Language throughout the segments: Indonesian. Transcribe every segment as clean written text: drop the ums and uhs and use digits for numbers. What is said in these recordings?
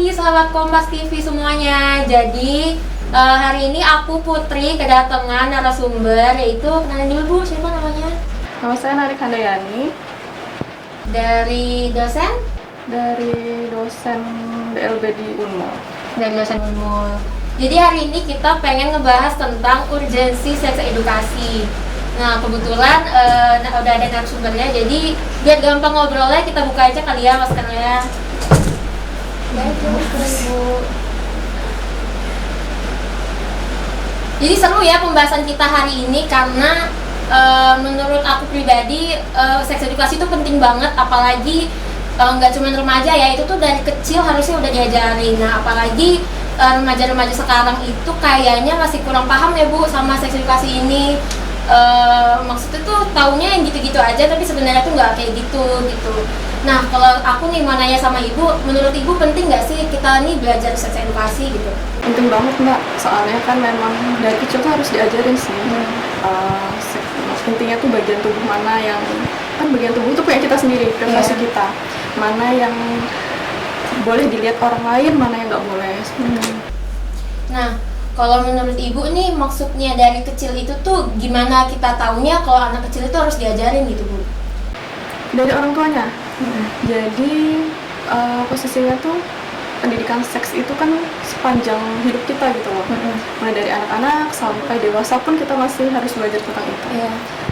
pagi sahabat Kompas TV semuanya. Jadi hari ini aku Putri kedatangan narasumber, yaitu kenalin dulu Bu, siapa namanya? Nama saya Narik Handayani. Dari dosen? Dari dosen DLB di Unmul. Dari dosen Unmul. Jadi hari ini kita pengen ngebahas tentang urgensi seks edukasi. Nah kebetulan udah ada narasumbernya, jadi biar gampang ngobrolnya kita buka aja kali ya maskernya. Baik, Bu. Jadi seru ya pembahasan kita hari ini karena menurut aku pribadi seks edukasi itu penting banget, apalagi nggak cuma remaja ya, itu tuh dari kecil harusnya udah diajarin. Nah apalagi remaja-remaja sekarang itu kayaknya masih kurang paham ya Bu sama seks edukasi ini. Maksudnya tuh taunya yang gitu-gitu aja, tapi sebenarnya tuh nggak kayak gitu. Nah kalau aku nih mau nanya sama Ibu, menurut Ibu penting nggak sih kita nih belajar seks edukasi gitu? Penting banget Mbak, soalnya kan memang dari kecil tuh harus diajarin sih. Intinya tuh bagian tubuh mana yang, kan bagian tubuh itu punya kita sendiri, privasi kita. Mana yang boleh dilihat orang lain, mana yang nggak boleh. Nah kalau menurut Ibu nih maksudnya dari kecil itu tuh gimana kita taunya kalau anak kecil itu harus diajarin gitu Bu? Dari orang tuanya. Jadi posisinya tuh pendidikan seks itu kan sepanjang hidup kita gitu loh. Mulai dari anak-anak sampai dewasa pun kita masih harus belajar tentang itu.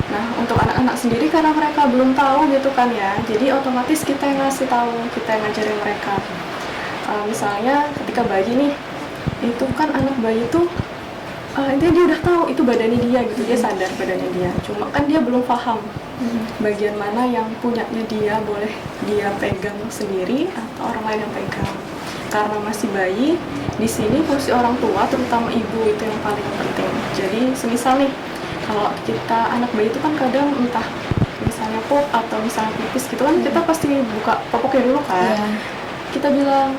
Nah untuk anak-anak sendiri karena mereka belum tahu gitu kan ya, jadi otomatis kita yang ngasih tahu, kita yang ngajarin mereka. Misalnya ketika bayi nih, itu kan anak bayi tuh intinya dia udah tahu itu badannya dia gitu, dia sadar badannya dia, cuma kan dia belum paham bagian mana yang punyanya dia, boleh dia pegang sendiri atau orang lain yang pegang. Karena masih bayi, di sini fungsi orang tua terutama ibu itu yang paling penting. Jadi semisal nih kalau kita anak bayi itu kan kadang entah misalnya pup atau misalnya pipis gitu kan, kita pasti buka popoknya dulu kan. Kita bilang,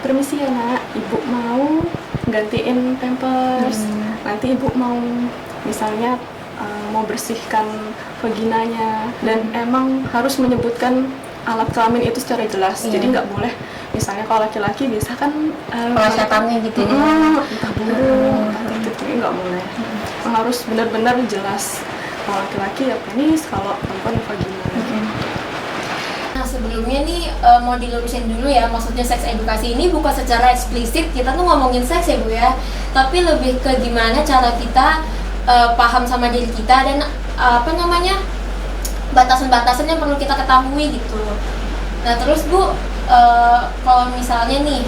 permisi ya nak, ibu mau gantiin pampers, nanti ibu mau misalnya mau bersihkan vaginanya, dan emang harus menyebutkan alat kelamin itu secara jelas. Jadi nggak boleh misalnya kalau laki-laki biasa kan pelesetannya gitu ya, entah burung atau gitu, nggak boleh. Harus benar-benar jelas, kalau laki-laki ya penis, kalau perempuan ya vagina. Nah sebelumnya nih mau dilurusin dulu ya, maksudnya seks edukasi ini bukan secara eksplisit kita tuh ngomongin seks ya Bu ya, tapi lebih ke gimana cara kita paham sama diri kita dan batasan-batasan yang perlu kita ketahui gitu. Nah terus Bu, kalau misalnya nih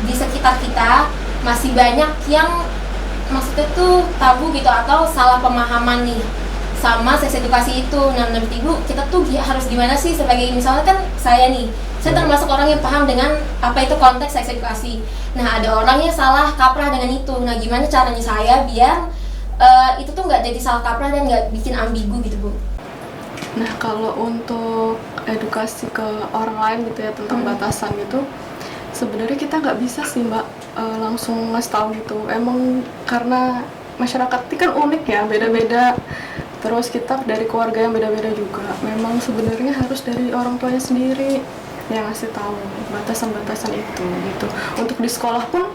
di sekitar kita masih banyak yang maksudnya tuh tabu gitu atau salah pemahaman nih sama seks edukasi itu. Nah menurut Ibu kita tuh harus gimana sih sebagai, misalnya kan saya nih, saya termasuk orang yang paham dengan apa itu konteks seks edukasi. Nah ada orang yang salah kaprah dengan itu. Nah gimana caranya saya biar itu tuh nggak jadi salah kaprah dan nggak bikin ambigu gitu Bu? Nah kalau untuk edukasi ke orang lain gitu ya tentang batasan gitu, sebenarnya kita nggak bisa sih Mbak langsung ngasih tahu gitu. Emang karena masyarakat ini kan unik ya, beda-beda. Terus kita dari keluarga yang beda-beda juga. Memang sebenarnya harus dari orang tuanya sendiri yang ngasih tahu batasan-batasan itu gitu. Untuk di sekolah pun,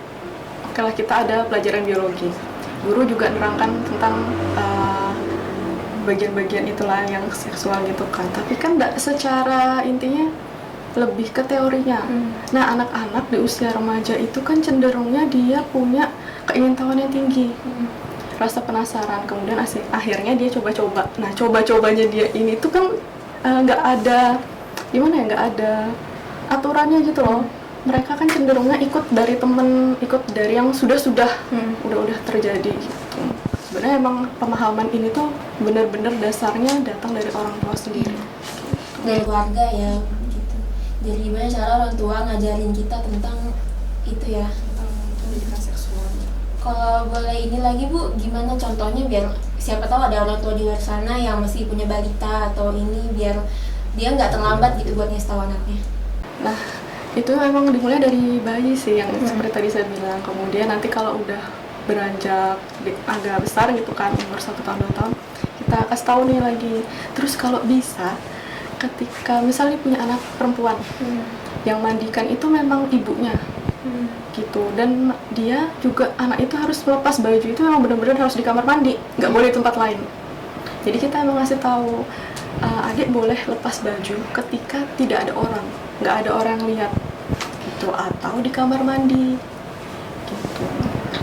oke lah kita ada pelajaran biologi. Guru juga nerangkan tentang bagian-bagian itulah yang seksual gitu kan. Tapi kan nggak secara intinya, lebih ke teorinya. Nah anak-anak di usia remaja itu kan cenderungnya dia punya keingintahuan yang tinggi, rasa penasaran, kemudian akhirnya dia coba-coba. Nah coba-cobanya dia ini tuh kan nggak ada gimana ya, nggak ada aturannya gitu loh. Mereka kan cenderungnya ikut dari temen, ikut dari yang udah terjadi gitu. Sebenarnya emang pemahaman ini tuh benar-benar dasarnya datang dari orang tua sendiri. Dari keluarga ya gitu. Jadi gimana cara orang tua ngajarin kita tentang itu ya, tentang pendidikan seksual. Kalau boleh ini lagi Bu, gimana contohnya biar siapa tahu ada orang tua di luar sana yang masih punya balita atau ini, biar dia nggak terlambat gitu buat ngasih tahu anaknya. Nah itu memang dimulai dari bayi sih yang seperti tadi saya bilang. Kemudian nanti kalau udah beranjak agak besar gitu kan, umur 1 tahun 2 tahun, kita kasih tahu nih lagi. Terus kalau bisa ketika misalnya punya anak perempuan, yang mandikan itu memang ibunya, gitu. Dan dia juga, anak itu harus melepas baju itu memang benar-benar harus di kamar mandi, nggak boleh di tempat lain. Jadi kita emang ngasih tahu, adik boleh lepas baju ketika tidak ada orang, nggak ada orang lihat gitu, atau di kamar mandi gitu.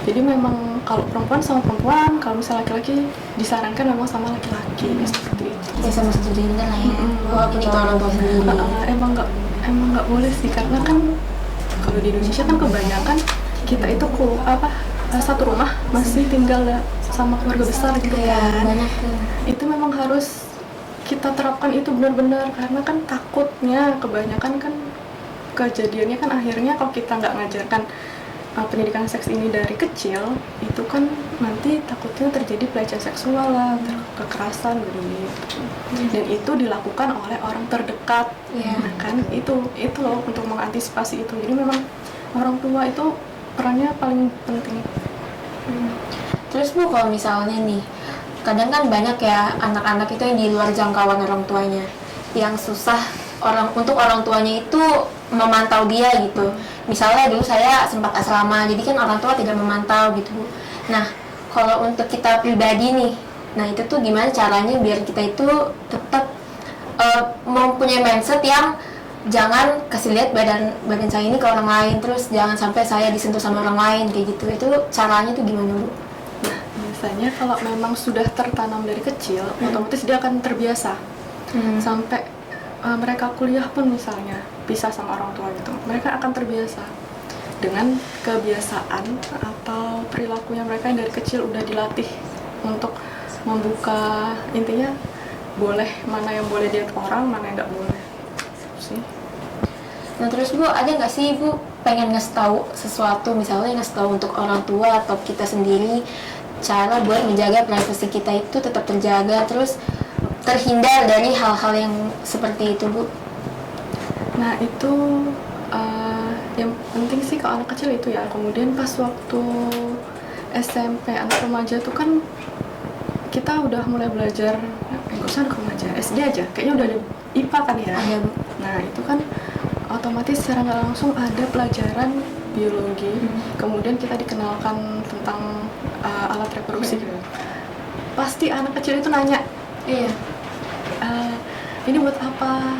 Jadi memang kalau perempuan sama perempuan, kalau misalnya laki-laki disarankan memang sama laki-laki seperti itu. Ya sama satu gender lah ya. Walaupun itu orang tua sendiri. Emang nggak boleh sih, karena kan kalau di Indonesia kan kebanyakan kita itu satu rumah masih tinggal sama keluarga besar gitu kan. Banyak tuh. Itu memang harus kita terapkan itu benar-benar, karena kan takutnya kebanyakan kan kejadiannya kan akhirnya kalau kita nggak ngajarkan pendidikan seks ini dari kecil, itu kan nanti takutnya terjadi pelecehan seksual lah, kekerasan gitu. Dan itu dilakukan oleh orang terdekat. Nah kan itu loh untuk mengantisipasi itu. Jadi memang orang tua itu perannya paling penting. Terus Bu, kalau misalnya nih, kadang kan banyak ya anak-anak itu yang di luar jangkauan orang tuanya, yang susah untuk orang tuanya itu memantau dia gitu. Misalnya dulu saya sempat asrama, jadi kan orang tua tidak memantau gitu Bu. Nah, kalau untuk kita pribadi nih, nah itu tuh gimana caranya biar kita itu tetap mempunyai mindset yang jangan kasih lihat badan saya ini ke orang lain, terus jangan sampai saya disentuh sama orang lain kayak gitu. Itu caranya tuh gimana Bu? Nah, biasanya kalau memang sudah tertanam dari kecil, otomatis dia akan terbiasa. Sampai mereka kuliah pun misalnya pisah sama orang tua gitu, mereka akan terbiasa dengan kebiasaan atau perilakunya mereka yang dari kecil udah dilatih untuk membuka, intinya boleh, mana yang boleh dilihat orang, mana yang nggak boleh sih. Nah terus Bu, ada nggak sih Bu pengen ngasih tahu sesuatu, misalnya ngasih tahu untuk orang tua atau kita sendiri, cara buat menjaga privasi kita itu tetap terjaga, terus terhindar dari hal-hal yang seperti itu Bu? Nah itu yang penting sih kalau anak kecil itu ya. Kemudian pas waktu SMP, anak remaja tuh kan kita udah mulai belajar, nggak usah anak remaja, SD aja kayaknya udah ada IPA kan ya. Ada Bu. Nah itu kan otomatis secara nggak langsung ada pelajaran biologi. Kemudian kita dikenalkan tentang alat reproduksi. Pasti anak kecil itu nanya, Iya. Ini buat apa?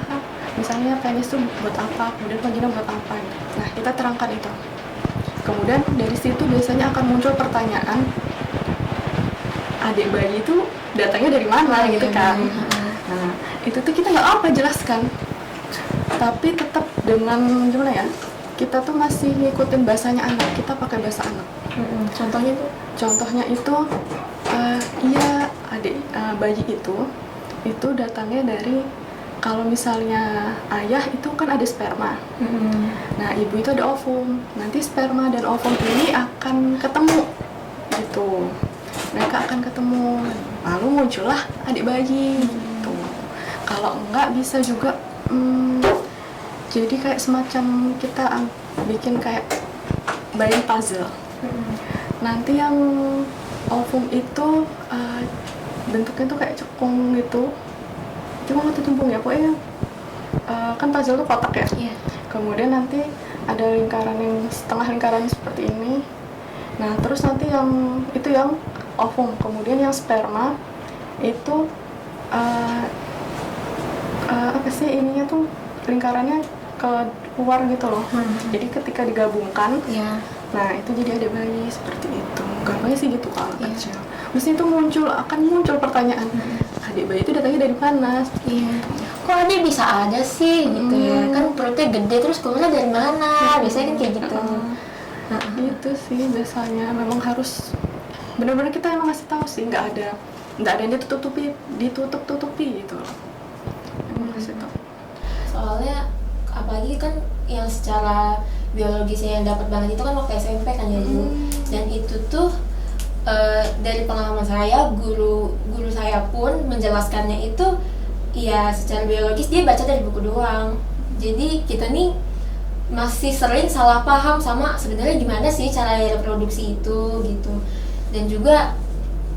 Misalnya penis itu buat apa? Kemudian vagina buat apa? Nah kita terangkan itu. Kemudian dari situ biasanya akan muncul pertanyaan, adik bayi itu datangnya dari mana gitu kan? Nah itu tuh kita nggak apa jelaskan, tapi tetap dengan gimana ya? Kita tuh masih ngikutin bahasanya anak, kita pakai bahasa anak. Contohnya tuh? Contohnya itu, iya adik bayi itu datangnya dari, kalau misalnya ayah itu kan ada sperma. Nah ibu itu ada ovum. Nanti sperma dan ovum ini akan ketemu gitu. Mereka akan ketemu, lalu muncullah adik bayi gitu. Kalau enggak bisa juga jadi kayak semacam kita bikin kayak bayi puzzle. Nanti yang ovum itu bentuknya tuh kayak cekung gitu, cuma atau tumpung ya pokoknya, kan puzzle tuh kotak ya. Kemudian nanti ada lingkaran yang setengah lingkaran seperti ini. Nah terus nanti yang itu yang ovum, kemudian yang sperma itu apa sih ininya tuh lingkarannya keluar gitu loh. Jadi ketika digabungkan, nah itu jadi ada bayi seperti itu. Gampangnya sih gitu kalau kecil. Mesti itu akan muncul pertanyaan, adik bayi itu datangnya dari mana? Kok adik bisa ada sih gitu ya? Kan perutnya gede terus keluarnya dari mana? Biasanya kan kayak gitu. Itu sih biasanya memang harus benar-benar kita emang ngasih tahu sih, nggak ada yang ditutup-tutupi gitu loh. Emang ngasih tahu. Soalnya Apalagi kan yang secara biologisnya yang dapat banget itu kan waktu SMP kan ya Bu. Dan itu tuh dari pengalaman saya, guru saya pun menjelaskannya itu ya secara biologis dia baca dari buku doang. Jadi kita nih masih sering salah paham sama sebenarnya gimana sih cara reproduksi itu gitu. Dan juga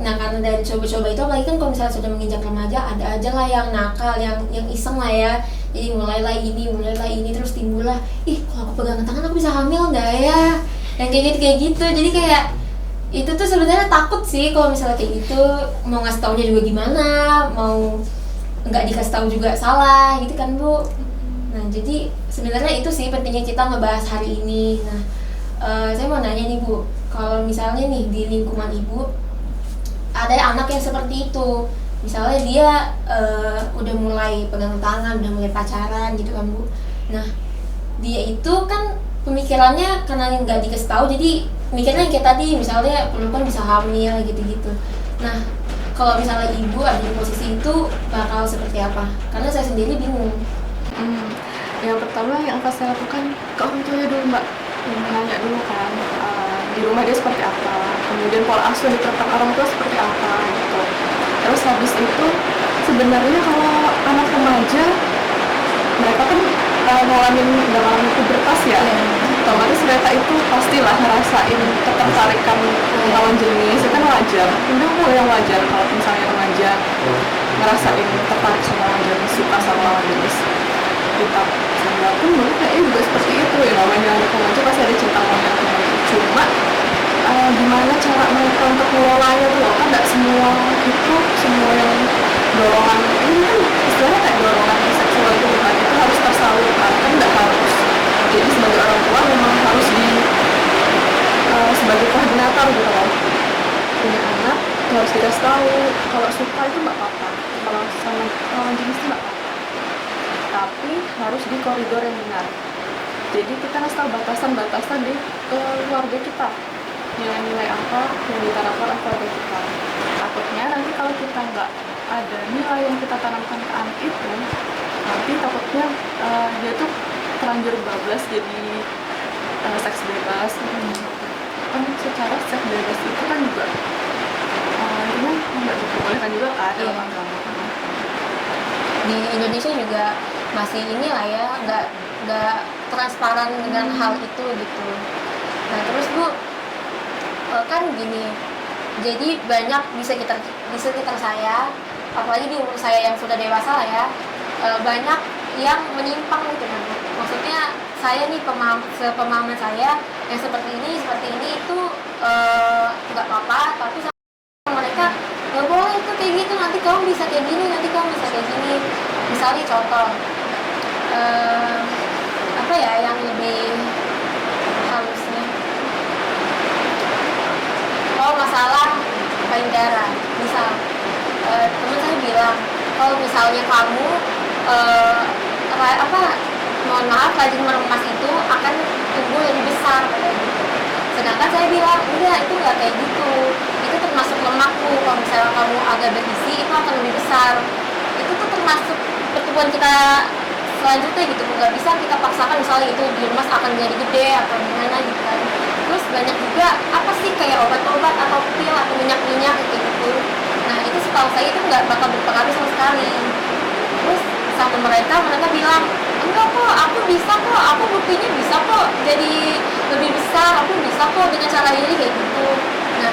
nah karena dari coba-coba itu, apalagi kan kalau misalnya sudah menginjak remaja, ada aja lah yang nakal, yang iseng lah ya. Jadi mulailah ini terus timbullah, ih kalau aku pegangan tangan aku bisa hamil nggak ya, yang kayak gitu. Jadi kayak itu tuh sebenarnya takut sih kalau misalnya kayak gitu, mau ngasih taunya juga gimana, mau nggak dikasih tahu juga salah gitu kan Bu. Nah jadi sebenarnya itu sih pentingnya kita ngebahas hari ini. Nah saya mau nanya nih Bu, kalau misalnya nih di lingkungan Ibu ada anak yang seperti itu, misalnya dia udah mulai pegang tangan, udah mulai pacaran gitu kan Bu. Nah dia itu kan pemikirannya karena nggak dikasih tahu, jadi mikirnya kayak tadi misalnya perempuan bisa hamil gitu-gitu. Nah kalau misalnya ibu ada di posisi itu bakal seperti apa? Karena saya sendiri bingung. Yang pertama yang akan saya lakukan ke orang tuanya dulu Mbak, nanya dulu kan di rumah dia seperti apa, kemudian pola asuh yang diterapkan orang tua seperti apa gitu. Terus habis itu sebenarnya kalau anak remaja mereka kan ngalamin pubertas ya, otomatis mereka itu pastilah ngerasain ketertarikan lawan jenis, itu kan wajar. Itu yang wajar kalau misalnya remaja ngerasain tertarik sama lawan jenis, suka sama lawan jenis. Kita saya pun dulu kayaknya juga seperti itu ya, namanya anak remaja pasti ada cinta monyet. Cuma gimana cara mereka untuk mengelolanya tuh, kan nggak semua itu, semua yang dorongan ini kan istilahnya kayak dorongan seksual itu bukan itu harus tersalurkan, kan nggak harus. Jadi sebagai orang tua memang harus sebagai koordinator gitu loh, punya anak harus dikasih tahu kalau suka itu nggak apa-apa, kalau sama lawan jenis itu nggak apa-apa, tapi harus di koridor yang benar. Jadi kita harus tahu batasan-batasan di keluarga kita, nilai-nilai apa yang ditanamkan oleh keluarga kita. Takutnya nanti kalau kita nggak ada nilai yang kita tanamkan ke anak itu, nanti takutnya dia tuh terlanjur bablas jadi seks bebas. Kan secara seks bebas itu kan juga intinya nggak diperbolehkan juga kan dalam agama. Di Indonesia juga masih inilah ya, nggak transparan dengan hal itu gitu. Nah terus Bu, kan gini, jadi banyak di sekitar saya, apalagi di umur saya yang sudah dewasa lah ya, banyak yang menyimpang gitu kan. Maksudnya saya nih sepemahaman saya yang seperti ini itu nggak apa-apa, tapi sama mereka nggak boleh itu kayak gitu, nanti kamu bisa kayak gini, nanti kamu bisa kayak gini. Misalnya contoh apa ya yang lebih halusnya, kalau masalah payudara, misal teman saya bilang kalau misalnya kamu mohon maaf rajin meremas itu akan tumbuh lebih besar kayak gitu. Sedangkan saya bilang enggak, itu nggak kayak gitu, itu termasuk lemakku, kalau misalnya kamu agak berisi itu akan lebih besar, itu tuh termasuk pertumbuhan kita selanjutnya gitu, nggak bisa kita paksakan misalnya itu diremas akan jadi gede atau gimana gitu kan. Terus banyak juga apa sih kayak obat-obat atau pil atau minyak-minyak kayak gitu. Nah itu setahu saya itu nggak bakal berpengaruh sama sekali. Terus sama mereka bilang enggak kok, aku bisa kok, aku buktinya bisa kok jadi lebih besar, aku bisa kok dengan cara ini kayak gitu. Nah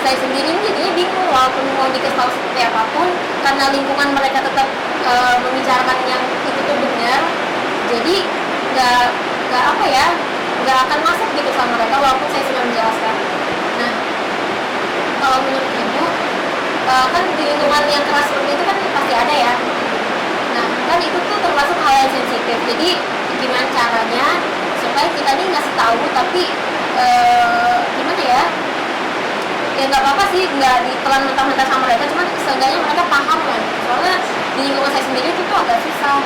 saya sendiri jadinya bingung, walaupun mau dikasih tahu seperti apapun, karena lingkungan mereka tetap membicarakan yang itu tuh benar, jadi nggak akan masuk gitu sama mereka walaupun saya sudah menjelaskan. Nah kalau menurut Ibu, kan di lingkungan yang keras seperti itu kan pasti ada ya. Nah kan itu tuh termasuk hal yang sensitif, jadi gimana caranya supaya kita nih ngasih tahu tapi gimana ya nggak apa-apa sih, nggak ditelan mentah-mentah sama mereka, cuman seenggaknya mereka paham lah. Soalnya di lingkungan saya sendiri itu tuh agak susah.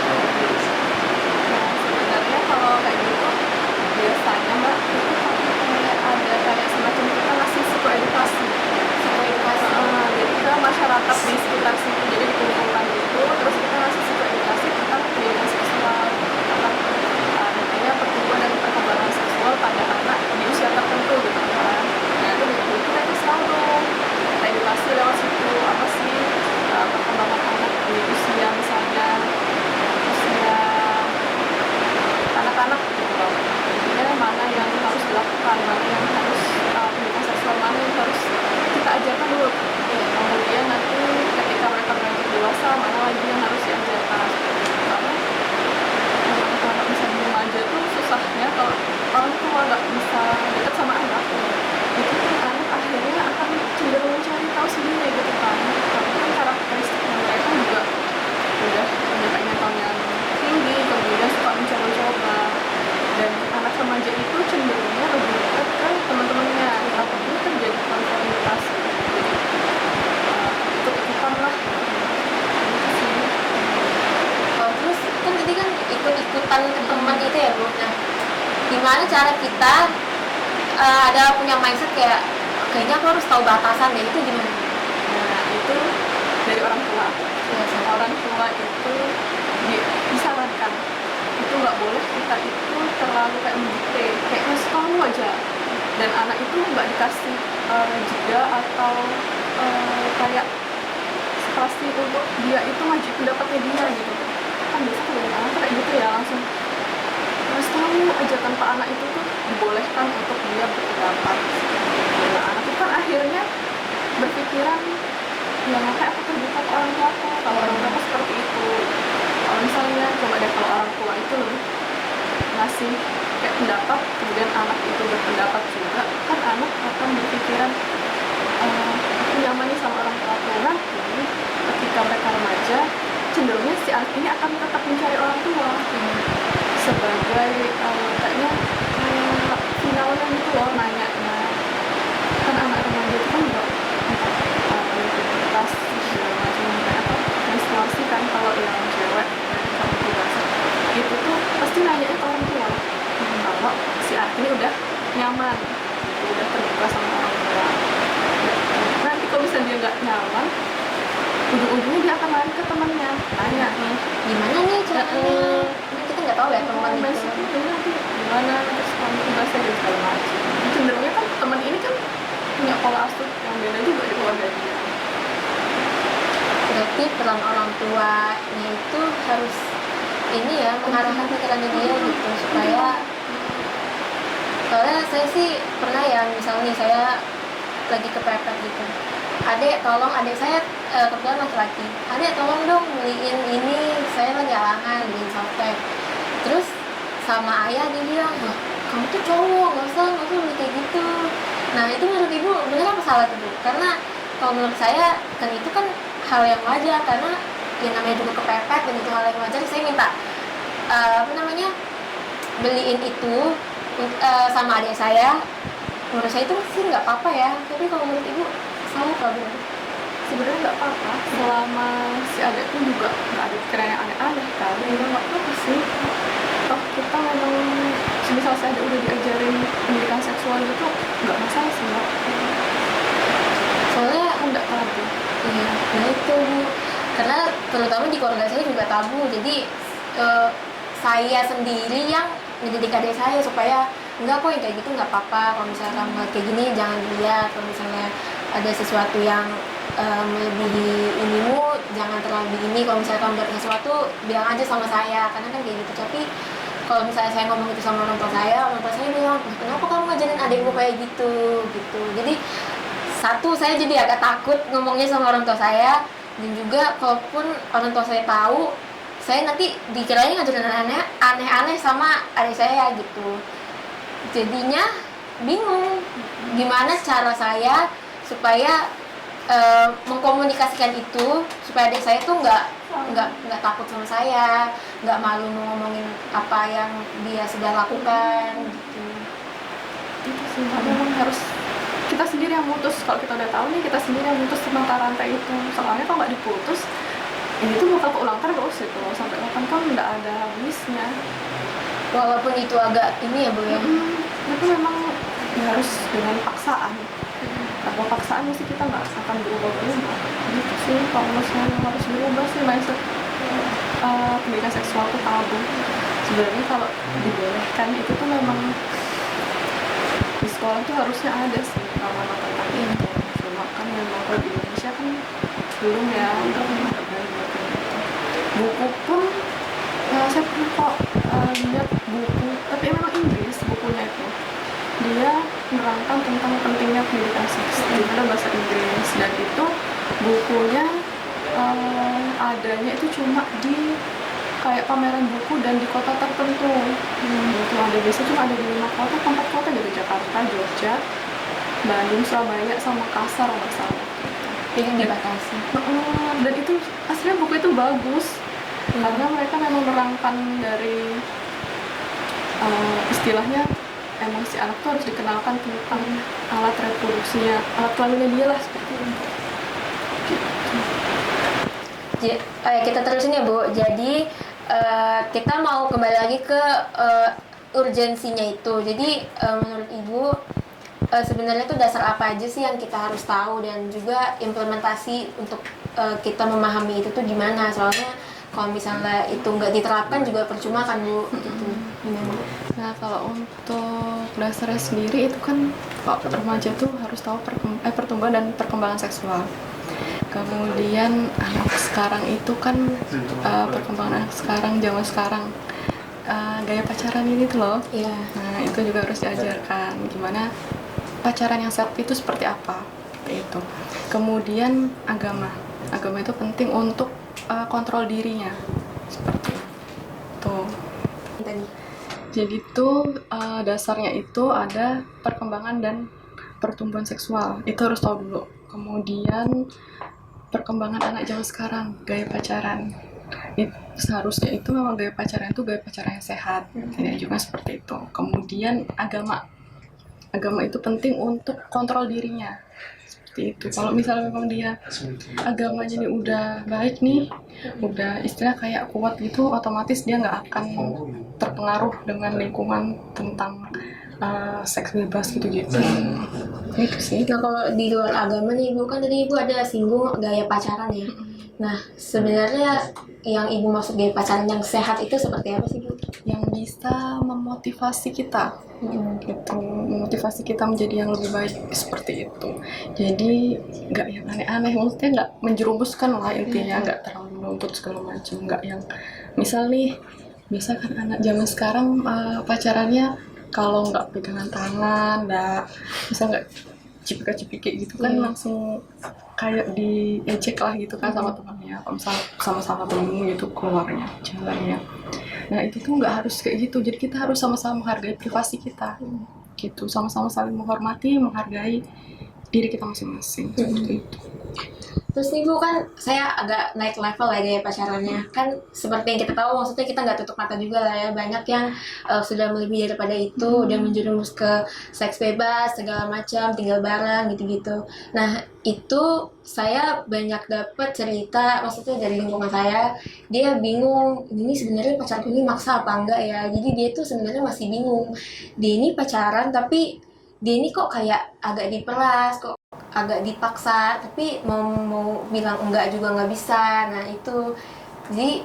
Sebenarnya kalau kayak gitu biasanya Mbak itu ada kayak semacam kita ngasih psikoedukasi. Jadi kita masyarakat di sekitar situ jadi dikumpulkan gitu, terus kita ngasih psikoedukasi tentang pendidikan seksual, tentang nantinya pertumbuhan dan perkembangan seksual pada anak di usia tertentu gitu kan. Nah itu gitu kita kasih tahu dong, kita edukasi lewat situ apa sih perkembangan anak di usia misalnya usia anak-anak gitu loh. Intinya mana yang harus cara kita ada punya mindset kayak kayaknya aku harus tahu batasan deh, itu gimana? Nah, itu dari orang tua. Ya, Orang tua itu disarankan itu nggak boleh kita itu terlalu kayak mendikte, kayak kasih tahu aja, dan anak itu nggak dikasih jeda atau kayak spasi untuk dia itu maju pendapatnya dia gitu. Kan biasa kalau anak kayak gitu ya langsung harus tahu aja tanpa anak itu tuh dibolehkan untuk dia berpendapat. Nah, anak itu kan akhirnya berpikiran ya ngapain aku terbuka ke orang tua aku kalau orang tua aku seperti itu. Kalau misalnya coba deh kalau orang tua itu lebih ngasih kayak pendapat, kemudian anak itu berpendapat juga, kan anak akan berpikiran aku nyaman nih sama orang tua aku. Nanti ketika mereka remaja, cenderungnya si anak ini akan tetap mencari orang tua sebagai kayaknya finalnya gitu loh, nanya. Nah, kan anak remaja itu kan juga aktivitas segala macam kayak apa menstruasi kan, kalau yang cewek kamu dewasa itu tuh pasti nanya ke orang tua kalau si anak ini udah nyaman, udah terbuka sama orang tua. Nanti kalau misalnya dia nggak nyaman, ujung-ujungnya dia akan lari ke temannya, tanya nih Gimana nih caranya? Ini kita nggak tahu ya teman itu. nanti gimana, terus kamu tugasnya dan segala macam. Cenderungnya kan teman ini kan punya pola asuh yang beda juga di keluarga dia. Berarti peran orang tuanya itu harus ini ya, mengarahkan pikirannya dia gitu, supaya soalnya saya sih pernah ya, misalnya nih saya lagi kepepet gitu, adek tolong, adek saya kebetulan laki-laki, adek tolong dong beliin ini, saya lagi halangan beliin softtek. Terus sama ayah dia bilang, wah kamu tuh cowok, nggak usah beli kayak gitu. Nah itu menurut ibu benar apa salah tuh Bu? Karena kalau menurut saya kan itu kan hal yang wajar, karena yang namanya juga kepepet dan itu hal yang wajar. Saya minta beliin itu sama adik saya, menurut saya itu sih nggak apa-apa ya, tapi kalau menurut ibu salah apa Bu? Sebenarnya nggak apa-apa selama si adik pun juga nggak ada pikiran yang aneh-aneh kan, ya nggak apa-apa sih. Toh kita memang misal si adik udah diajarin pendidikan seksual itu nggak masalah sih Mbak. Soalnya Kan nggak tabu. iya, nah itu Bu, karena terutama di keluarga saya juga tabu, jadi saya sendiri yang mendidik adik saya supaya enggak kok yang kayak gitu nggak apa-apa, kalau misalnya kamu kayak gini jangan dilihat, kalau misalnya ada sesuatu yang melebihi inimu jangan terlalu ini, kalau misalnya kamu dapat sesuatu bilang aja sama saya, karena kan kayak gitu. Tapi kalau misalnya saya ngomong itu sama orang tua saya bilang, kenapa kamu ngajarin adikmu kayak gitu gitu. Jadi satu, saya jadi agak takut ngomongnya sama orang tua saya, dan juga kalaupun orang tua saya tahu, saya nanti dikiranya ngajarin aneh-aneh sama adik saya gitu. Jadinya bingung gimana cara saya supaya mengkomunikasikan itu supaya adik saya tuh nggak takut sama saya, nggak malu mau ngomongin apa yang dia sudah lakukan gitu. Itu sih memang harus kita sendiri yang mutus. Kalau kita udah tahu nih, kita sendiri yang mutus mata rantai itu. Soalnya kalau nggak diputus, ini tuh bakal keulang terus gitu loh, sampai kapan kan nggak ada habisnya. Walaupun itu agak ini ya Bu ya. Itu memang ya harus dengan paksaan. Tanpa paksaan mesti kita nggak akan berubah-ubah. Gitu sih kalau misalnya harus berubah sih mindset pendidikan seksual itu tabu. Sebenarnya kalau dibolehkan itu tuh memang di sekolah tuh harusnya ada sih pengalaman tentang itu. Cuma kan memang kalau di Indonesia kan belum ya, udah ada banyak buku pun saya pernah kok lihat buku, tapi memang Inggris bukunya itu dia menerangkan tentang pentingnya pendidikan seks dengan bahasa Inggris, dan itu bukunya adanya itu cuma di kayak pameran buku dan di kota tertentu. Itu ada, biasanya cuma ada di 5 kota, 4 kota gitu, Jakarta, Jogja, Bandung, Surabaya, sama Makassar masalah. Jadi dibatasi. Dan itu aslinya buku itu bagus karena mereka memang merangkan dari istilahnya emang si anak tuh harus dikenalkan tentang alat reproduksinya, alat kelaminnya dia lah, seperti itu. Kita terusin ya Bu. Jadi kita mau kembali lagi ke urgensinya itu. Jadi menurut Ibu sebenarnya tuh dasar apa aja sih yang kita harus tahu, dan juga implementasi untuk kita memahami itu tuh gimana? Soalnya kalau misalnya itu nggak diterapkan juga percuma kan Bu, gitu. Gimana? Nah, kalau untuk dasarnya sendiri itu kan kalau remaja tuh harus tahu pertumbuhan dan perkembangan seksual. Kemudian anak sekarang itu kan perkembangan anak sekarang, zaman sekarang gaya pacaran ini tuh loh. Iya. Nah, itu juga harus diajarkan gimana pacaran yang sehat itu seperti apa. Seperti itu. Kemudian agama itu penting untuk kontrol dirinya. Seperti itu. Tadi. Jadi tuh dasarnya itu ada perkembangan dan pertumbuhan seksual. Itu harus tahu dulu. Kemudian perkembangan anak zaman sekarang, gaya pacaran. Seharusnya itu memang gaya pacaran yang sehat. Tidak juga seperti itu. Kemudian agama itu penting untuk kontrol dirinya. Seperti itu. Kalau misalnya memang dia agamanya ini udah baik nih, udah istilah kayak kuat gitu, otomatis dia nggak akan terpengaruh dengan lingkungan tentang seks bebas gitu-gitu. Itu sih. Nah kalau di luar agama nih Ibu, kan tadi Ibu ada singgung gaya pacaran ya. Nah sebenarnya yang Ibu maksud gaya pacaran yang sehat itu seperti apa sih Bu? Yang bisa memotivasi kita, gitu, memotivasi kita menjadi yang lebih baik seperti itu. Jadi nggak yang aneh-aneh, maksudnya nggak menjerumuskan lah intinya, nggak terlalu menuntut segala macam, nggak yang misal nih biasa kan anak zaman sekarang pacarannya kalau nggak pegangan tangan, bisa nggak cipika-cipiki gitu kan langsung kayak diejek lah gitu kan sama temannya, sama-sama temen gitu keluarnya jalannya. Nah itu tuh nggak harus kayak gitu, jadi kita harus sama-sama menghargai privasi kita, gitu, sama-sama saling menghormati, menghargai diri kita masing-masing. Seperti itu. Terus nih Bu, kan saya agak naik level ya gaya pacarannya. Kan seperti yang kita tahu, maksudnya kita nggak tutup mata juga lah ya. Banyak yang sudah melebihi daripada itu, udah menjerumus ke seks bebas, segala macam, tinggal bareng gitu-gitu. Nah itu saya banyak dapat cerita, maksudnya dari lingkungan saya, dia bingung, ini sebenarnya pacarku ini maksa apa enggak ya. Jadi dia tuh sebenarnya masih bingung. Dia ini pacaran tapi dia ini kok kayak agak diperas, kok agak dipaksa, tapi mau bilang enggak juga nggak bisa. Nah itu jadi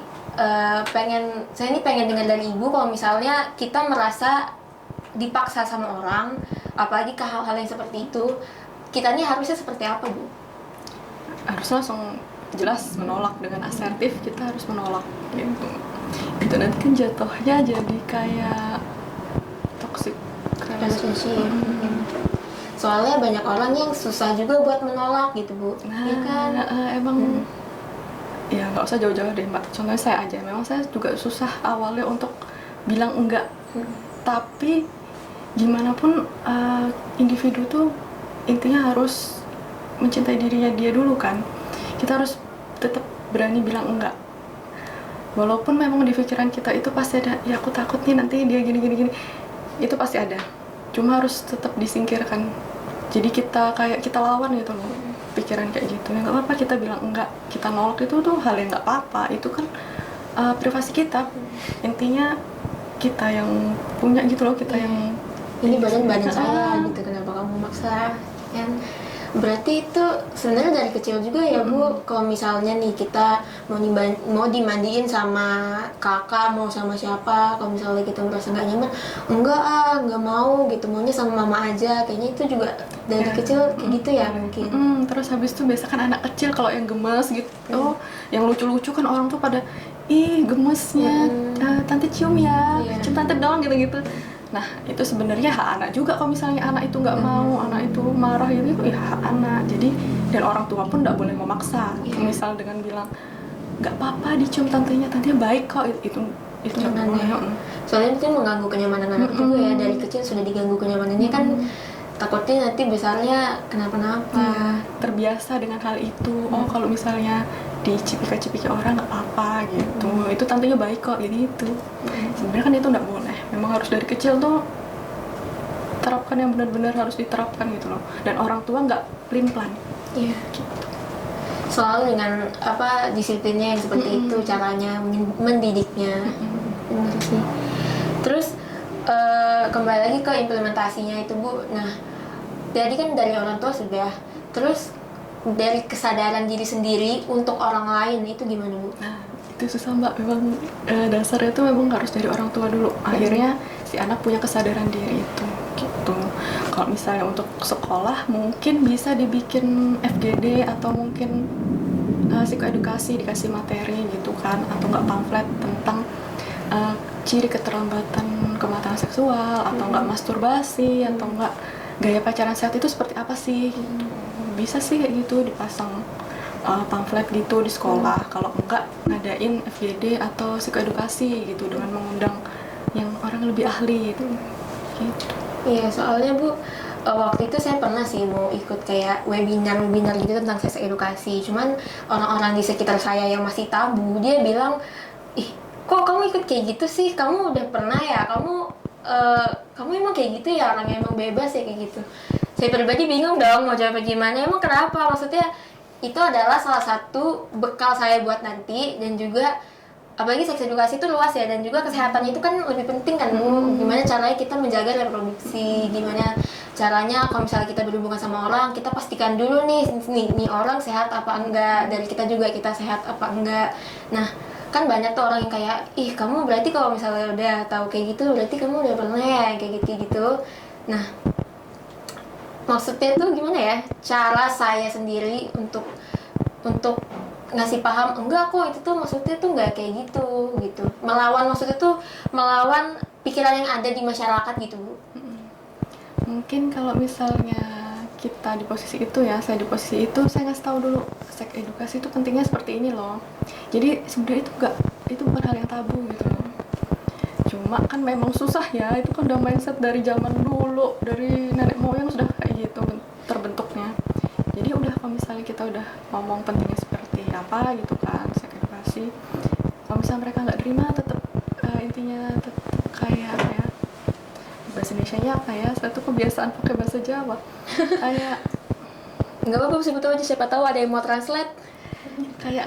saya ini pengen dengar dari Ibu, kalau misalnya kita merasa dipaksa sama orang, apalagi ke hal-hal yang seperti itu, kita ini harusnya seperti apa Bu? Harus langsung jelas menolak dengan asertif, kita harus menolak gitu. Itu nanti kan jatuhnya jadi kayak toxic relationship. Soalnya banyak orang yang susah juga buat menolak gitu Bu. Nah, ya kan? Emang ya nggak usah jauh-jauh deh Mbak. Contohnya saya aja, memang saya juga susah awalnya untuk bilang enggak. Tapi gimana pun individu tuh intinya harus mencintai dirinya dia dulu kan. Kita harus tetap berani bilang enggak. Walaupun memang di pikiran kita itu pasti ada, ya aku takut nih nanti dia gini. Itu pasti ada. Cuma harus tetap disingkirkan. Jadi kita lawan gitu loh pikiran kayak gitu. Ya nggak apa-apa kita bilang enggak, kita nolak itu tuh hal yang nggak apa-apa. Itu kan privasi kita. Intinya kita yang punya gitu loh, kita yang ini badan saya gitu, kenapa kamu maksa kan? Berarti itu sebenarnya dari kecil juga ya Bu. Kalau misalnya nih kita mau dimandiin sama kakak, mau sama siapa, kalau misalnya kita merasa nggak nyaman, nggak mau gitu, maunya sama mama aja. Kayaknya itu juga dari kecil kayak gitu ya mungkin. Terus habis itu biasa kan anak kecil kalau yang gemes gitu, yang lucu-lucu kan orang tuh pada ih gemesnya, tante cium ya, cium tante dong gitu-gitu. Nah itu sebenarnya hak anak juga, kalau misalnya anak itu nggak mau, anak itu marah gitu, ya hak anak. Jadi dan orang tua pun nggak boleh memaksa. Misal dengan bilang nggak apa-apa dicium tantenya baik kok, itu nggak boleh. Soalnya itu mengganggu kenyamanan anak juga ya, dari kecil sudah diganggu kenyamanannya kan, takutnya nanti besarnya kenapa-napa. Terbiasa dengan hal itu. Oh kalau misalnya dicipika-cipiki orang nggak apa-apa gitu, itu tantenya baik kok, jadi itu sebenarnya kan itu nggak boleh. Memang harus dari kecil tuh terapkan yang benar-benar harus diterapkan gitu loh, dan orang tua nggak pelin-pelan. Iya. Gitu. Selalu dengan disiplinnya yang seperti itu, caranya mendidiknya. Benar sih. Terus Kembali lagi ke implementasinya itu Bu. Nah, jadi kan dari orang tua sudah, terus dari kesadaran diri sendiri untuk orang lain itu gimana Bu? Nah, itu susah Mbak, memang dasarnya itu memang harus dari orang tua dulu. Akhirnya si anak punya kesadaran diri itu gitu. Kalau misalnya untuk sekolah mungkin bisa dibikin FGD atau mungkin psikoedukasi, dikasih materi gitu kan, atau nggak pamflet tentang ciri keterlambatan kematangan seksual, atau nggak masturbasi, atau nggak gaya pacaran sehat itu seperti apa sih gitu. Bisa sih kayak gitu dipasang pamflet gitu di sekolah. Kalau enggak ngadain FGD atau psikoedukasi gitu dengan mengundang yang orang lebih ahli gitu. Iya, soalnya Bu, waktu itu saya pernah sih mau ikut kayak webinar gitu tentang seks edukasi. Cuman orang-orang di sekitar saya yang masih tabu, dia bilang, ih, kok kamu ikut kayak gitu sih? Kamu udah pernah ya? Kamu emang kayak gitu ya? Orang yang emang bebas ya kayak gitu. Saya pribadi bingung dong mau jawab gimana. Emang kenapa? Maksudnya itu adalah salah satu bekal saya buat nanti, dan juga apalagi seks edukasi itu luas ya, dan juga kesehatan itu kan lebih penting kan. Gimana caranya kita menjaga reproduksi, gimana caranya kalau misalnya kita berhubungan sama orang, kita pastikan dulu nih orang sehat apa enggak, dari kita juga kita sehat apa enggak. Nah, kan banyak tuh orang yang kayak, ih kamu berarti kalau misalnya udah tahu kayak gitu berarti kamu udah pernah ya kayak gitu. Nah, maksudnya tuh gimana ya, cara saya sendiri untuk ngasih paham, enggak kok itu tuh maksudnya tuh enggak kayak gitu maksudnya tuh melawan pikiran yang ada di masyarakat gitu Bu. Mungkin kalau misalnya kita di posisi itu ya, saya di posisi itu, saya ngasih tahu dulu seks edukasi itu pentingnya seperti ini loh. Jadi sebenarnya itu bukan hal yang tabu gitu loh. Cuma kan memang susah ya, itu kan udah mindset dari zaman dulu, dari nenek moyang sudah kayak gitu terbentuknya. Jadi udah kalau misalnya kita udah ngomong pentingnya seperti apa gitu kan, seks edukasi, kalau misalnya mereka nggak terima, tetap intinya tetap kayak apa ya, bahasa Indonesianya apa ya, saya tuh kebiasaan pakai bahasa Jawa kayak Nggak apa-apa sebut aja, siapa tahu ada yang mau translate. kayak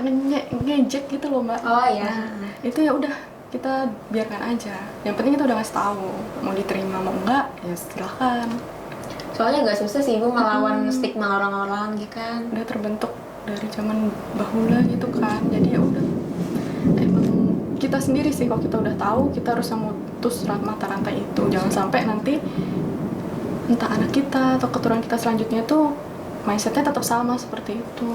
ngejek gitu loh Mbak. Oh ya. Nah, itu ya udah kita biarkan aja, yang penting kita udah ngasih tahu, mau diterima mau enggak ya silahkan. Soalnya nggak susah sih Bu melawan stigma orang-orang gitu kan. Udah terbentuk dari zaman bahula gitu kan, jadi ya udah, emang kita sendiri sih kalau kita udah tahu, kita harus memutus mata rantai itu. Jangan sampai nanti entah anak kita atau keturunan kita selanjutnya tuh mindsetnya tetap sama seperti itu.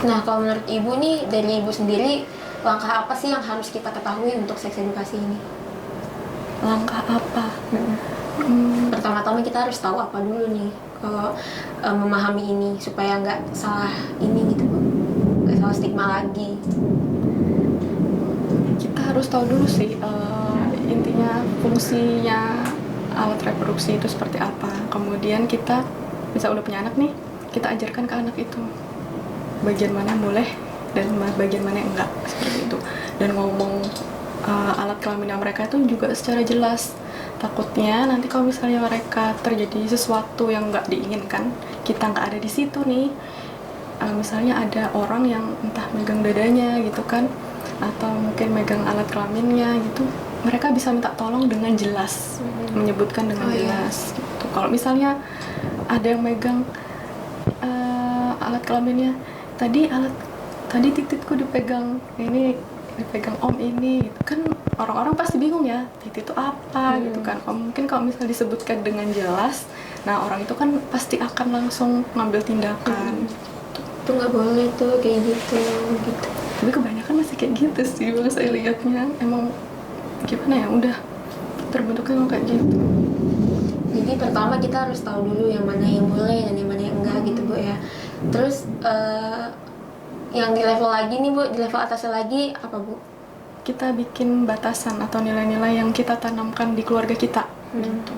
Nah, kalau menurut Ibu nih, dari Ibu sendiri, langkah apa sih yang harus kita ketahui untuk seks edukasi ini? Langkah apa? Pertama-tama kita harus tahu apa dulu nih kalau memahami ini, supaya nggak salah ini gitu Bu, nggak salah stigma lagi. Kita harus tahu dulu sih intinya fungsinya alat reproduksi itu seperti apa. Kemudian kita bisa udah punya anak nih, kita ajarkan ke anak itu bagian mana yang boleh dan bagian mana yang enggak, seperti itu. Dan ngomong alat kelamin mereka itu juga secara jelas. Takutnya nanti kalau misalnya mereka terjadi sesuatu yang nggak diinginkan, kita nggak ada di situ nih, misalnya ada orang yang entah megang dadanya gitu kan, atau mungkin megang alat kelaminnya gitu, mereka bisa minta tolong dengan jelas, menyebutkan dengan jelas gitu. Kalau misalnya ada yang megang alat kelaminnya, tadi tititku dipegang, ini dipegang om ini gitu kan, orang-orang pasti bingung ya, titit itu apa gitu kan. Mungkin kalau misalnya disebutkan dengan jelas, nah orang itu kan pasti akan langsung ngambil tindakan. Itu nggak boleh tuh kayak gitu. Tapi kebanyakan masih kayak gitu sih bang, saya lihatnya. Emang gimana ya, udah terbentuknya kayak gitu. Jadi pertama kita harus tahu dulu yang mana yang boleh dan yang mana yang enggak gitu Bu ya. Terus yang di level lagi nih Bu, di level atasnya lagi apa Bu? Kita bikin batasan atau nilai-nilai yang kita tanamkan di keluarga kita gitu.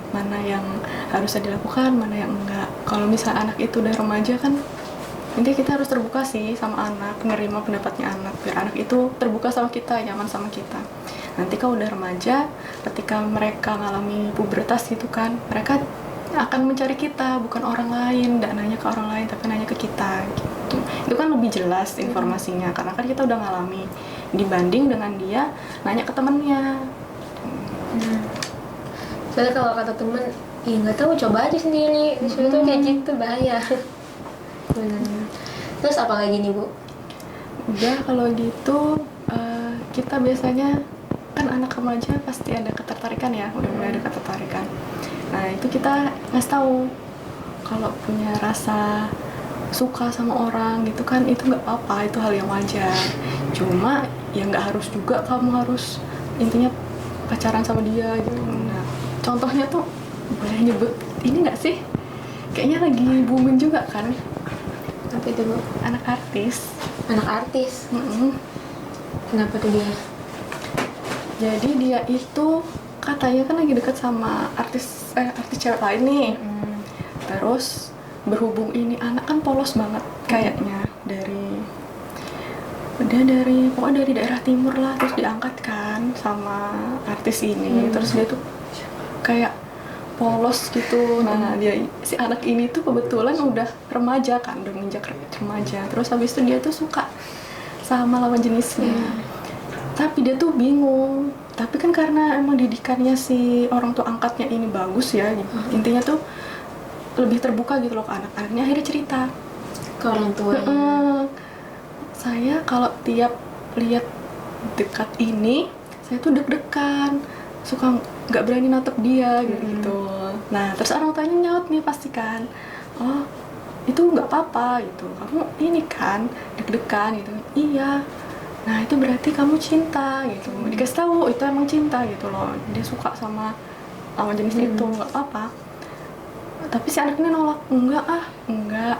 Mana yang harusnya dilakukan, mana yang enggak. Kalau misalnya anak itu udah remaja kan, intinya kita harus terbuka sih sama anak, menerima pendapatnya anak, biar anak itu terbuka sama kita, nyaman sama kita. Nanti kalau udah remaja, ketika mereka mengalami pubertas gitu kan, mereka akan mencari kita, bukan orang lain, tidak nanya ke orang lain, tapi nanya ke kita gitu. Itu kan lebih jelas informasinya, karena kan kita udah ngalami, dibanding dengan dia nanya ke temennya. Soalnya kalau kata temen, ya nggak tahu, coba aja sendiri. Sebetulnya kayak gitu bahaya. Benar. Terus apa lagi nih Bu? Udah kalau gitu kita biasanya kan anak remaja pasti ada ketertarikan ya, udah mulai ada ketertarikan. Nah itu kita ngasih tahu kalau punya rasa suka sama orang gitu kan, itu nggak apa-apa, itu hal yang wajar. Cuma ya nggak harus juga kamu harus intinya pacaran sama dia gitu. Nah contohnya tuh boleh nyebut ini nggak sih, kayaknya lagi booming juga kan, Apa itu Bu? anak artis. Anak artis. Mm-mm. Kenapa tuh dia? Jadi dia itu katanya kan lagi deket sama artis cewek lain nih. Terus berhubung ini anak kan polos banget kayaknya, pokoknya dari daerah timur lah, terus diangkat kan sama artis ini. Terus dia tuh kayak polos gitu. Nah dia si anak ini tuh kebetulan udah remaja kan, udah menginjak remaja. Terus habis itu dia tuh suka sama lawan jenisnya. Tapi dia tuh bingung. Tapi kan karena emang didikannya si orang tua angkatnya ini bagus ya, gitu. Intinya tuh lebih terbuka gitu loh ke anak-anaknya. Akhirnya cerita Ke orang tua. Saya kalau tiap lihat dekat ini, saya tuh deg-degan, suka nggak berani natep dia gitu. Nah terus orang tuanya nyaut nih pasti kan, oh itu nggak apa-apa gitu, kamu ini kan deg-degan gitu. Iya, nah itu berarti kamu cinta gitu. Dikasih tahu itu emang cinta gitu loh, dia suka sama lawan jenis itu, nggak apa-apa. Tapi si anak ini nolak, enggak.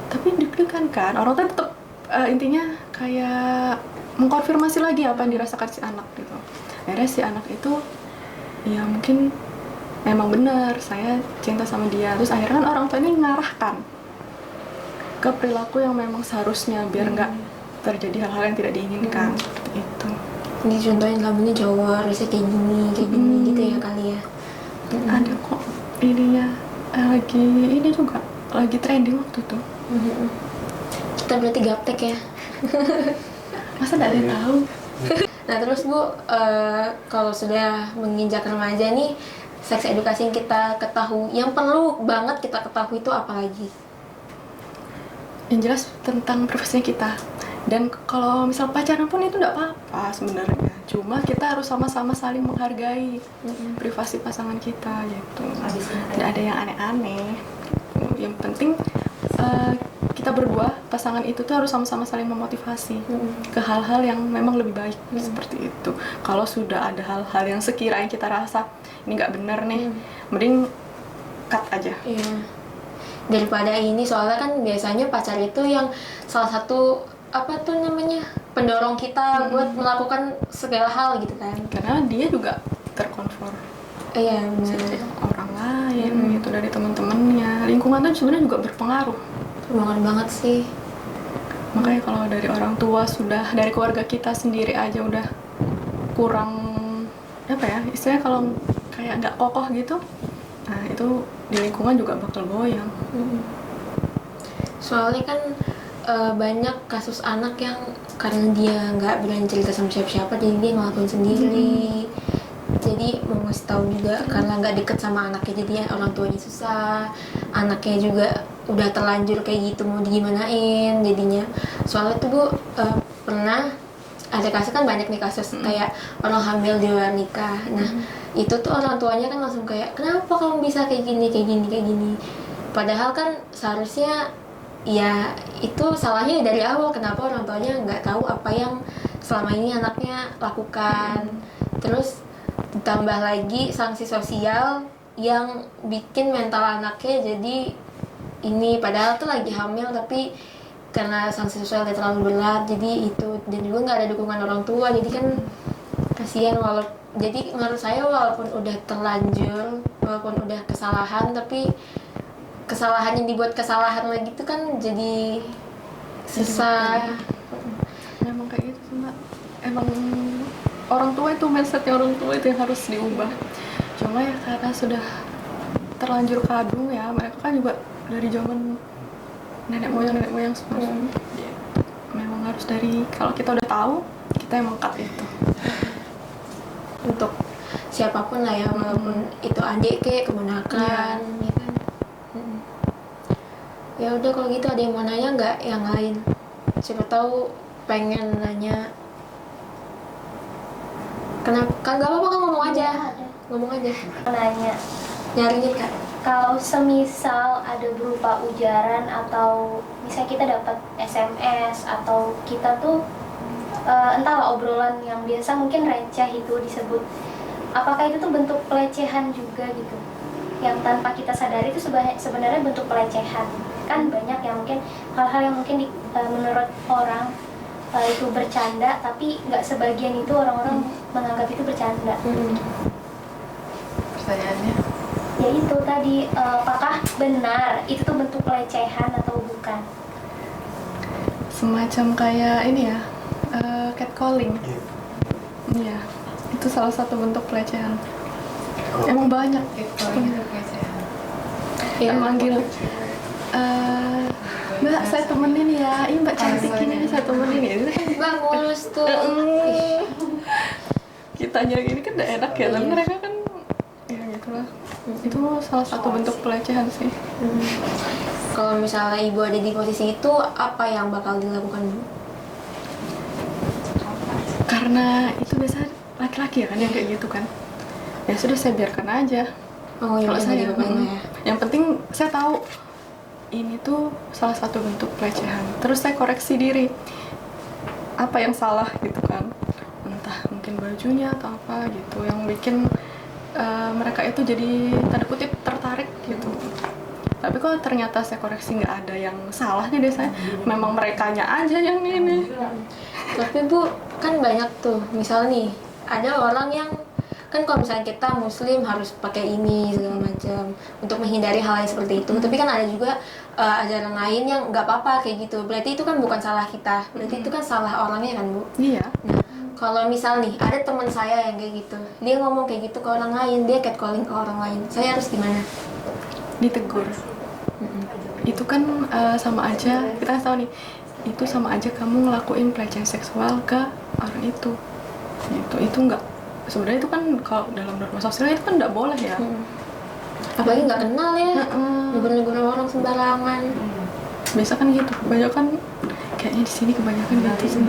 Tapi deg-degan kan, orang tuh tetap intinya kayak mengkonfirmasi lagi apa yang dirasakan si anak gitu. Akhirnya si anak itu ya mungkin memang benar saya cinta sama dia. Terus akhirnya kan orang tua ini mengarahkan ke perilaku yang memang seharusnya biar nggak terjadi hal-hal yang tidak diinginkan. Seperti itu. Ini contohin kamu nih cowok harusnya kayak gini gitu ya kali ya. Ada kok ininya ini juga lagi trending waktu itu. Kita berarti gaptek ya. Masa nggak ada yang tahu? Nah terus Bu, kalau sudah menginjak remaja nih, seks edukasi yang kita ketahui, yang perlu banget kita ketahui itu apa lagi? Yang jelas tentang privasinya kita. Dan kalau misal pacaran pun itu nggak apa-apa sebenarnya. Cuma kita harus sama-sama saling menghargai privasi pasangan kita gitu. Nggak ada yang aneh-aneh. Yang penting kita berdua pasangan itu tuh harus sama-sama saling memotivasi ke hal-hal yang memang lebih baik seperti itu. Kalau sudah ada hal-hal yang sekiranya kita rasa ini nggak benar nih, mending cut aja. Iya. Daripada ini, soalnya kan biasanya pacar itu yang salah satu apa tuh namanya pendorong kita buat melakukan segala hal gitu kan. Karena dia juga terkonfor Iya benar. orang lain gitu, dari teman-temannya. Lingkungan tuh sebenarnya juga berpengaruh. Banget sih. Makanya kalau dari orang tua sudah, dari keluarga kita sendiri aja udah kurang apa ya, istilahnya kalau kayak nggak kokoh gitu, nah itu di lingkungan juga bakal goyang. Soalnya kan banyak kasus anak yang karena dia nggak berani cerita sama siapa-siapa, jadi dia ngelakuin sendiri. Jadi mau ngasih tahu juga karena nggak deket sama anaknya, jadi orang tuanya susah, anaknya juga udah terlanjur kayak gitu, mau digimanain jadinya. Soalnya tuh Bu, pernah ada kasus, kan banyak nih kasus kayak orang hamil di luar nikah. Nah itu tuh orang tuanya kan langsung kayak, kenapa kamu bisa kayak gini. Padahal kan seharusnya ya itu salahnya dari awal, kenapa orang tuanya nggak tahu apa yang selama ini anaknya lakukan. Terus ditambah lagi sanksi sosial yang bikin mental anaknya jadi ini, padahal tuh lagi hamil tapi karena sanksi sosialnya terlalu berat, jadi itu. Dan juga nggak ada dukungan orang tua, jadi kan kasihan. Jadi menurut saya walaupun udah terlanjur, walaupun udah kesalahan, tapi kesalahan yang dibuat kesalahan lagi itu kan jadi susah. Memang kayak gitu sih, Mbak. Emang orang tua itu, mindsetnya orang tua itu yang harus diubah. Cuma ya karena sudah terlanjur kadung ya, mereka kan juga dari zaman nenek moyang sebelumnya. Memang harus dari, kalau kita udah tahu, kita yang mengangkat itu. Untuk siapapun lah ya, walaupun itu adik kek, keponakan, ya kan. Ya udah kalau gitu ada yang mau nanya nggak yang lain? Siapa tahu pengen nanya. Kenapa? Kan nggak apa-apa, kan ngomong aja. Ada. Ngomong aja. Nanya, Nyariin Kak. kalau semisal ada berupa ujaran atau misal kita dapat SMS atau kita tuh entahlah obrolan yang biasa mungkin receh itu disebut, apakah itu tuh bentuk pelecehan juga gitu? Yang tanpa kita sadari itu sebenarnya bentuk pelecehan. Kan banyak yang mungkin hal-hal yang mungkin menurut orang itu bercanda, tapi nggak sebagian itu orang-orang menganggap itu bercanda. Pertanyaannya? Ya itu tadi, apakah benar itu tuh bentuk pelecehan atau bukan? Semacam kayak ini ya, catcalling. Iya, itu salah satu bentuk pelecehan. Emang banyak. Kalau itu pelecehan. Ya, Manggil, Mbak saya temenin ya, ini Mbak cantik ini saya temenin ya. Bang mulus tuh. Kitanya gini kan udah enak ya, tapi mereka kan ya gitulah. Itu salah satu bentuk pelecehan sih. Kalau misalnya ibu ada di posisi itu, apa yang bakal dilakukan, Bu? Karena itu biasanya laki-laki ya kan yang kayak gitu kan. Ya sudah saya biarkan aja. Oh ya, Kalau saya diapain ya? yang penting saya tahu ini tuh salah satu bentuk pelecehan. Terus saya koreksi diri. Apa yang salah gitu kan. Entah mungkin bajunya atau apa gitu yang bikin mereka itu jadi tanda kutip tertarik gitu. Tapi kalau ternyata saya koreksi nggak ada yang salah nih biasanya, memang merekanya aja yang ini. Tapi Bu, kan banyak tuh, misal nih ada orang yang kan kalau misalnya kita muslim harus pakai ini segala macam untuk menghindari hal yang seperti itu. Tapi kan ada juga ajaran lain yang nggak apa-apa kayak gitu. Berarti itu kan bukan salah kita, berarti itu kan salah orangnya kan, Bu. Iya. Nah, kalau misal nih ada teman saya yang kayak gitu, dia ngomong kayak gitu ke orang lain, dia catcalling ke orang lain, saya harus gimana? Ditegur. Itu kan sama aja, kita tahu nih, itu sama aja kamu ngelakuin pelecehan seksual ke orang itu. Itu enggak, sebenarnya itu kan kalau dalam norma sosial itu kan enggak boleh ya. Apalagi nggak kenal ya, negur-negur orang sembarangan. Biasa kan gitu, kebanyakan kayaknya di sini kebanyakan gitu sih.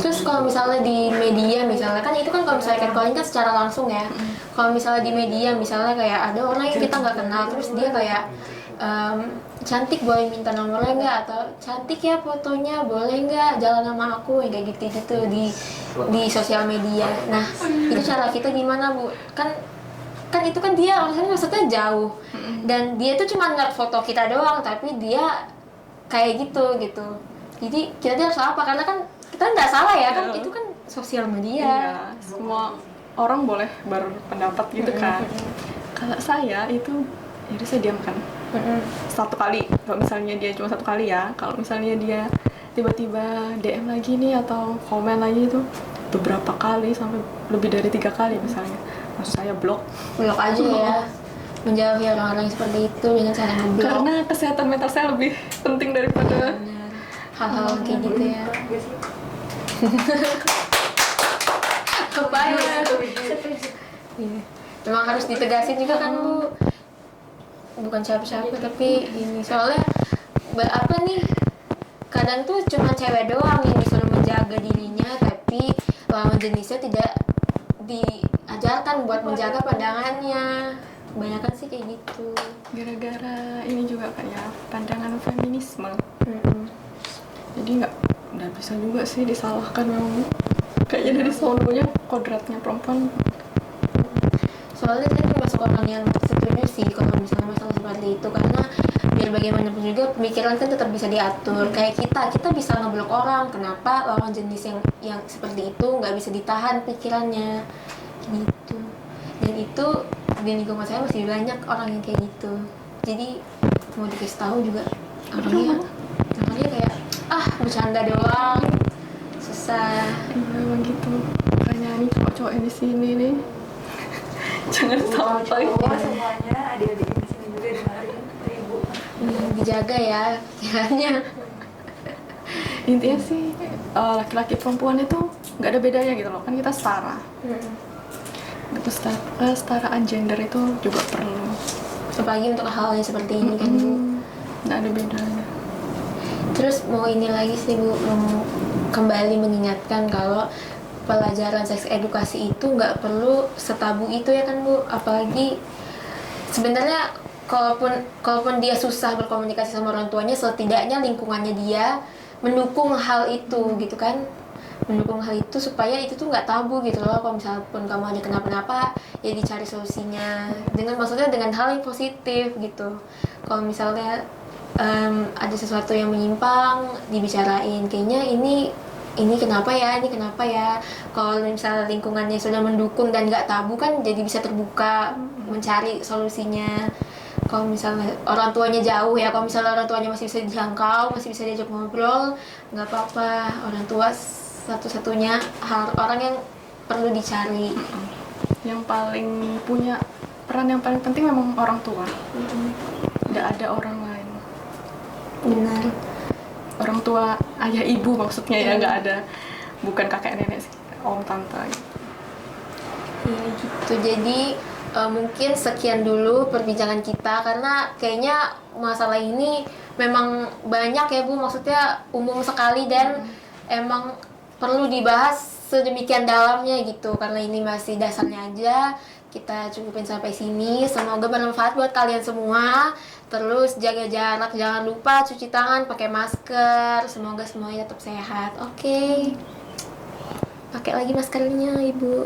Terus kalau misalnya di media misalnya, kan itu kan kalau misalnya catcalling kan secara langsung ya. Kalau misalnya di media misalnya kayak ada orang yang kita nggak kenal, terus dia kayak cantik boleh minta nomornya nggak, atau cantik ya fotonya boleh nggak jalan sama aku, yang kayak gitu di sosial media. Nah itu cara kita gimana, Bu? Kan itu kan dia orangnya maksudnya jauh, dan dia tuh cuma ngeliat foto kita doang, tapi dia kayak gitu. Jadi kita harus apa? Karena kan kita nggak salah ya, kan itu kan sosial media. Iya, semua orang boleh berpendapat gitu kan. Kalau saya itu, jadi saya diamkan. Satu kali, kalau misalnya dia cuma satu kali ya. Kalau misalnya dia tiba-tiba DM lagi nih atau komen lagi itu beberapa kali sampai lebih dari 3 kali misalnya, maksud saya blok aja ya, menjauhi orang-orang seperti itu dengan cara ngeblok. karena kesehatan mental saya lebih penting daripada Benar. Hal-hal kayak gitu ya. Kebayang. Iya. Memang harus ditegasin juga kan, Bu. Bukan siapa-siapa tapi ini soalnya apa nih, kadang tuh cuma cewek doang yang disuruh menjaga dirinya, tapi lawan jenisnya tidak diajarkan buat menjaga pandangannya. Kebanyakan sih kayak gitu. gara-gara ini juga kayak pandangan feminisme. Jadi nggak bisa juga sih disalahkan, memang kayaknya dari sononya kodratnya perempuan. Soalnya saya termasuk orang yang setuju sih kalau misalnya masalah seperti itu, karena biar bagaimanapun juga pemikiran kan tetap bisa diatur. Kayak kita bisa ngeblok orang, kenapa lawan jenis yang seperti itu nggak bisa ditahan pikirannya gitu. Dan itu di lingkungan saya masih banyak orang yang kayak gitu. Jadi mau dikasih tahu juga orangnya kayak bercanda doang, susah. Memang gitu, makanya nih cowok-cowok yang di sini nih jangan sampai Semuanya adik-adik di sini juga dengerin Ibu. Dijaga ya pikirannya. intinya sih laki-laki perempuan itu nggak ada bedanya gitu loh, kan kita setara. kesetaraan gender itu juga perlu. Apalagi untuk hal yang seperti ini kan Bu. Nggak ada bedanya. Terus mau ini lagi sih Bu, mau kembali mengingatkan kalau pelajaran seks edukasi itu nggak perlu setabu itu ya kan Bu. Apalagi sebenarnya kalaupun dia susah berkomunikasi sama orang tuanya, setidaknya lingkungannya dia mendukung hal itu gitu kan, mendukung hal itu supaya itu tuh nggak tabu gitu loh. Kalau misalnya pun kamu ada kenapa-napa ya dicari solusinya maksudnya dengan hal yang positif gitu. Kalau misalnya ada sesuatu yang menyimpang dibicarain, kayaknya ini kenapa ya, kalau misalnya lingkungannya sudah mendukung dan nggak tabu kan jadi bisa terbuka mencari solusinya. Kalau misalnya orang tuanya jauh ya, kalau misalnya orang tuanya masih bisa dijangkau, masih bisa diajak ngobrol, nggak apa-apa. Orang tua satu-satunya orang yang perlu dicari. Yang paling punya peran yang paling penting memang orang tua. Nggak ada orang lain. Benar. Orang tua, ayah ibu maksudnya ya, nggak ada, bukan kakek nenek sih, om tante. Iya gitu. Jadi mungkin sekian dulu perbincangan kita, karena kayaknya masalah ini memang banyak ya Bu, maksudnya umum sekali dan emang perlu dibahas sedemikian dalamnya gitu, karena ini masih dasarnya aja. Kita cukupin sampai sini, semoga bermanfaat buat kalian semua. Terus jaga jarak, jangan lupa cuci tangan, pakai masker, semoga semuanya tetap sehat. Oke. Pakai lagi maskernya Ibu.